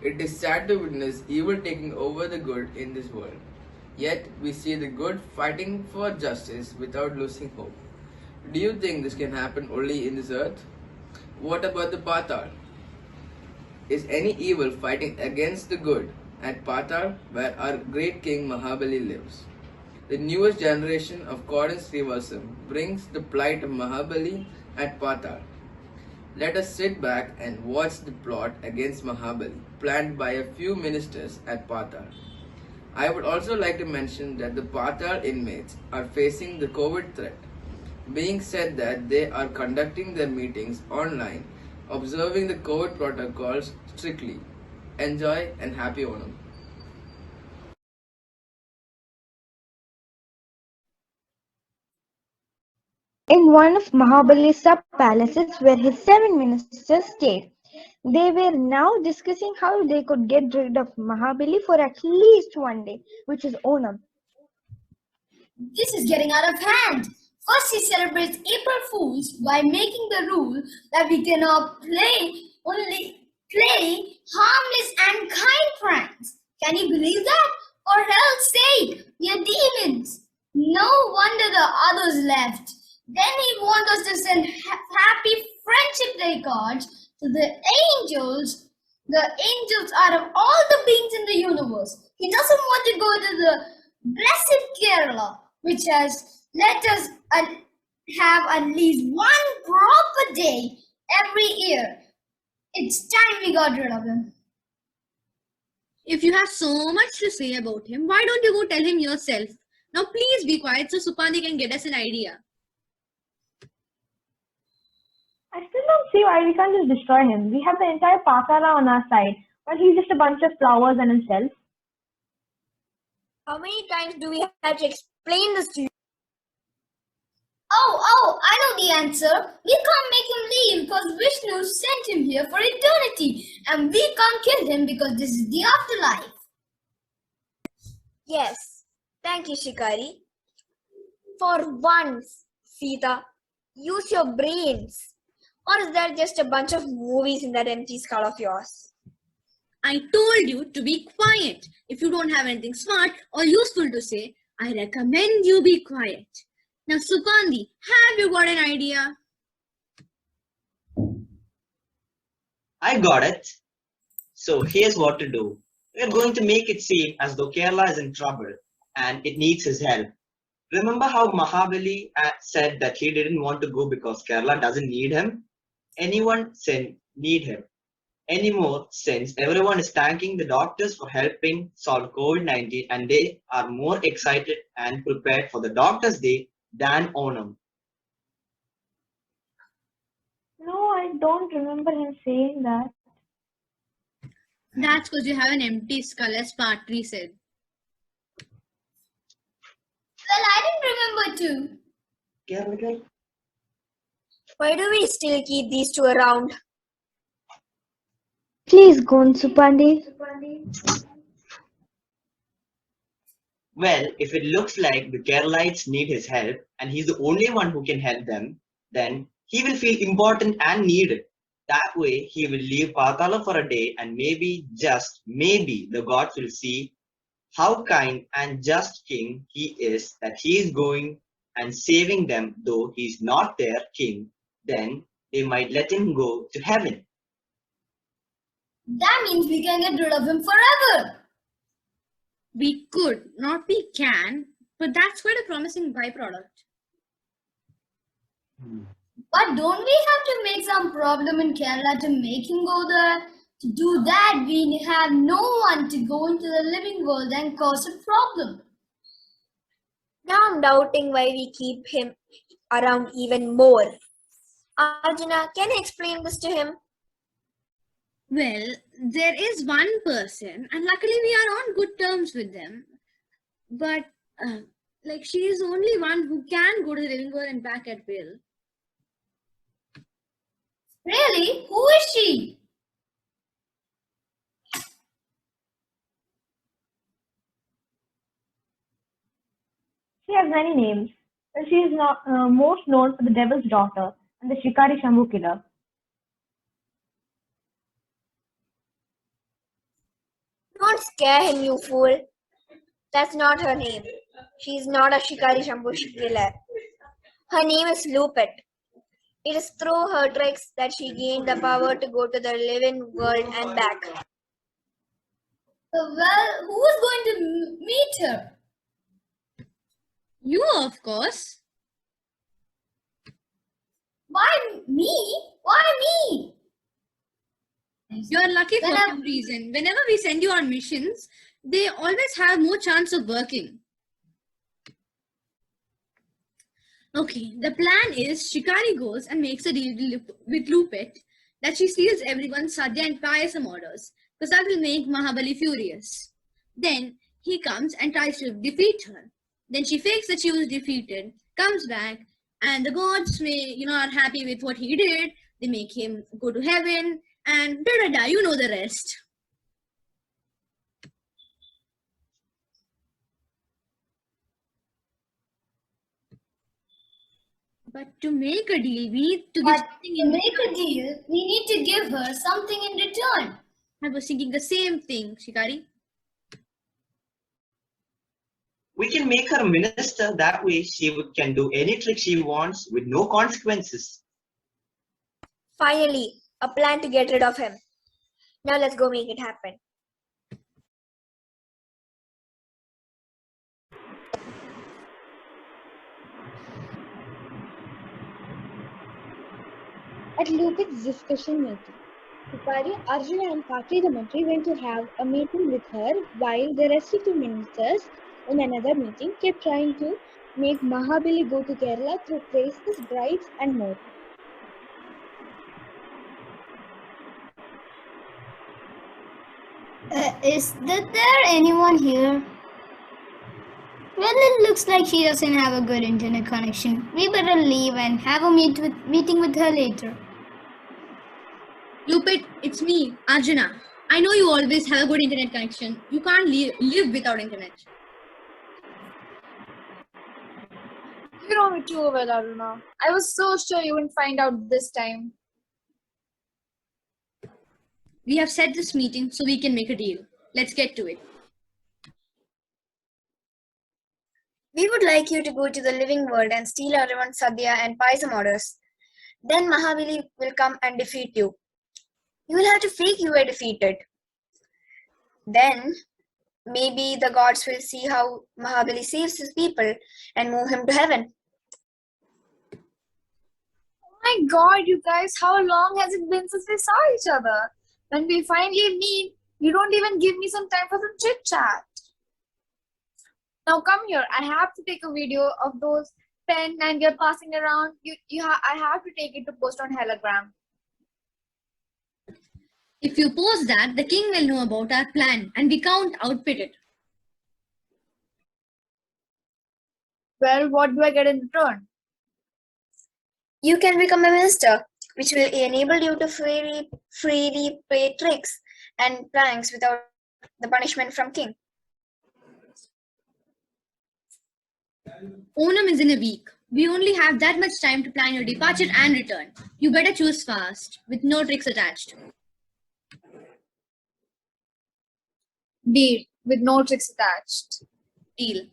It is sad to witness evil taking over the good in this world. Yet we see the good fighting for justice without losing hope. Do you think this can happen only in this earth? What about the Patal? Is any evil fighting against the good at Patal, where our great king Mahabali lives? The newest generation of Cordon Srivasam brings the plight of Mahabali at Patal. Let us sit back and watch the plot against Mahabali, planned by a few ministers at Patal. I would also like to mention that the Patal inmates are facing the COVID threat, being said that they are conducting their meetings online, observing the COVID protocols strictly. Enjoy and happy Onam. In one of Mahabali's sub-palaces where his 7 ministers stayed, they were now discussing how they could get rid of Mahabali for at least one day, which is Onam. This is getting out of hand. First, he celebrates April Fools by making the rule that we cannot only play harmless and kind pranks. Can you believe that? For hell's sake, we are demons. No wonder the others left. Then he wants us to send happy friendship day cards to the angels out of all the beings in the universe. He doesn't want to go to the blessed Kerala, which has let us have at least one proper day every year. It's time we got rid of him. If you have so much to say about him, why don't you go tell him yourself? Now please be quiet so Supandi can get us an idea. I still don't see why we can't just destroy him. We have the entire Patala on our side, but he's just a bunch of flowers and himself. How many times do we have to explain this to you? Oh, I know the answer. We can't make him leave because Vishnu sent him here for eternity, and we can't kill him because this is the afterlife. Yes. Thank you, Shikari. For once, Sita, use your brains. Or is there just a bunch of movies in that empty skull of yours? I told you to be quiet. If you don't have anything smart or useful to say, I recommend you be quiet. Now, Supandi, have you got an idea? I got it. So here's what to do. We're going to make it seem as though Kerala is in trouble and it needs his help. Remember how Mahabali said that he didn't want to go because Kerala doesn't need him? Anyone need him anymore since everyone is thanking the doctors for helping solve COVID-19 and they are more excited and prepared for the Doctor's Day than Onam. No, I don't remember him saying that. That's because you have an empty skull, as Patri said. Well, I didn't remember too. Kerala. Why do we still keep these two around? Please go on, Supandi. Well, if it looks like the Keralites need his help and he's the only one who can help them, then he will feel important and needed. That way, he will leave Patala for a day and maybe, just maybe, the gods will see how kind and just king he is that he is going and saving them, though he's not their king. Then they might let him go to heaven. That means we can get rid of him forever. We could, not we can, but that's quite a promising byproduct. But don't we have to make some problem in Kerala to make him go there? To do that, we have no one to go into the living world and cause a problem. Now I'm doubting why we keep him around even more. Arjuna, can you explain this to him? Well, there is one person, and luckily we are on good terms with them. But, she is only one who can go to the living world and back at will. Really? Who is she? She has many names, but she is most known for the Devil's Daughter and the Shikari Shambhu killer. Don't scare him, you fool. That's not her name. She's not a Shikari Shambush killer. Her name is Lupit. It is through her tricks that she gained the power to go to the living world and back. Well, who's going to meet her? You, of course. Why me? Why me? You're lucky for When I- some reason. Whenever we send you on missions, they always have more chance of working. Okay, the plan is Shikari goes and makes a deal with Lupit that she steals everyone's sadhya and payasam orders, because that will make Mahabali furious. Then he comes and tries to defeat her. Then she fakes that she was defeated, comes back, and the gods are happy with what he did. They make him go to heaven, and da-da-da, you know the rest. But to make a deal, we need to give But something to in make a deal, we need to give her something in return. I was thinking the same thing, Shikari. We can make her a minister. That way can do any trick she wants with no consequences. Finally, a plan to get rid of him. Now let's go make it happen. At Lupit's discussion meeting, Shikari, Arjuna and Patri the Mantri went to have a meeting with her while the rest of the ministers in another meeting kept trying to make Mahabali go to Kerala through praises, bribes and more. Is there anyone here? Well, it looks like she doesn't have a good internet connection. We better leave and have a meeting with her later. Lupit, it's me, Arjuna. I know you always have a good internet connection. You can't live without internet. You know me too well, Aruna. I was so sure you wouldn't find out this time. We have set this meeting so we can make a deal. Let's get to it. We would like you to go to the living world and steal everyone's sadhya and payasam orders. Then Mahabali will come and defeat you. You will have to fake you were defeated. Then maybe the gods will see how Mahabali saves his people and move him to heaven. Oh my god, you guys, how long has it been since we saw each other? When we finally meet, you don't even give me some time for some chit chat. Now come here, I have to take a video of those pen and you're passing around. I have to take it to post on Telegram. If you post that, the king will know about our plan and we can't outbid it. Well, what do I get in return? You can become a minister, which will enable you to freely play tricks and pranks without the punishment from king. Onam is in a week. We only have that much time to plan your departure and return. You better choose fast, with no tricks attached. Deal, with no tricks attached. Deal.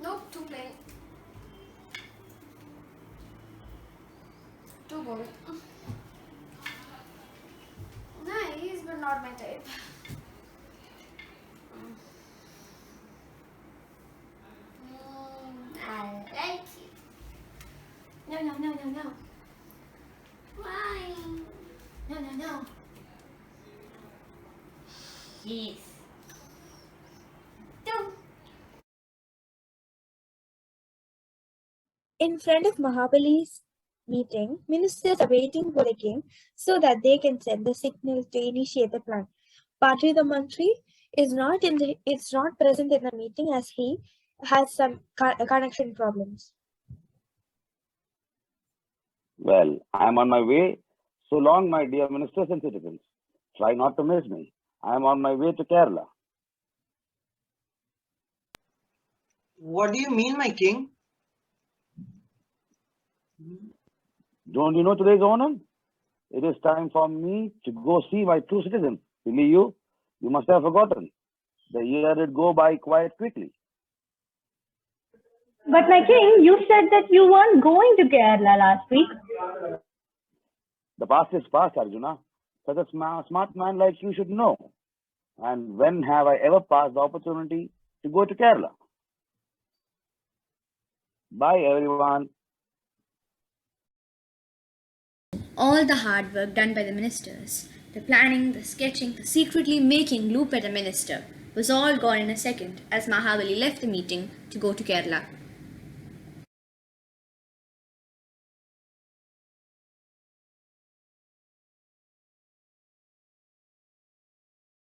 Nope, too plain. Too boring. Nice, but not my type. I like it. No, no, no, no, no. Why? No, no, no. Yes. No. In front of Mahabali's meeting, ministers are waiting for the king so that they can send the signal to initiate the plan. Patri the Mantri is not present in the meeting as he has some connection problems. Well, I'm on my way So long, my dear ministers and citizens. Try not to miss me. I am on my way to Kerala. What do you mean, my king? Don't you know today's Onam? It is time for me to go see my true citizens. Believe you? You must have forgotten. The year did go by quite quickly. But my king, you said that you weren't going to Kerala last week. The past is past, Arjuna. Such a smart man like you should know. And when have I ever passed the opportunity to go to Kerala? Bye, everyone. All the hard work done by the ministers, the planning, the sketching, the secretly making Loop at a minister, was all gone in a second as Mahabali left the meeting to go to Kerala.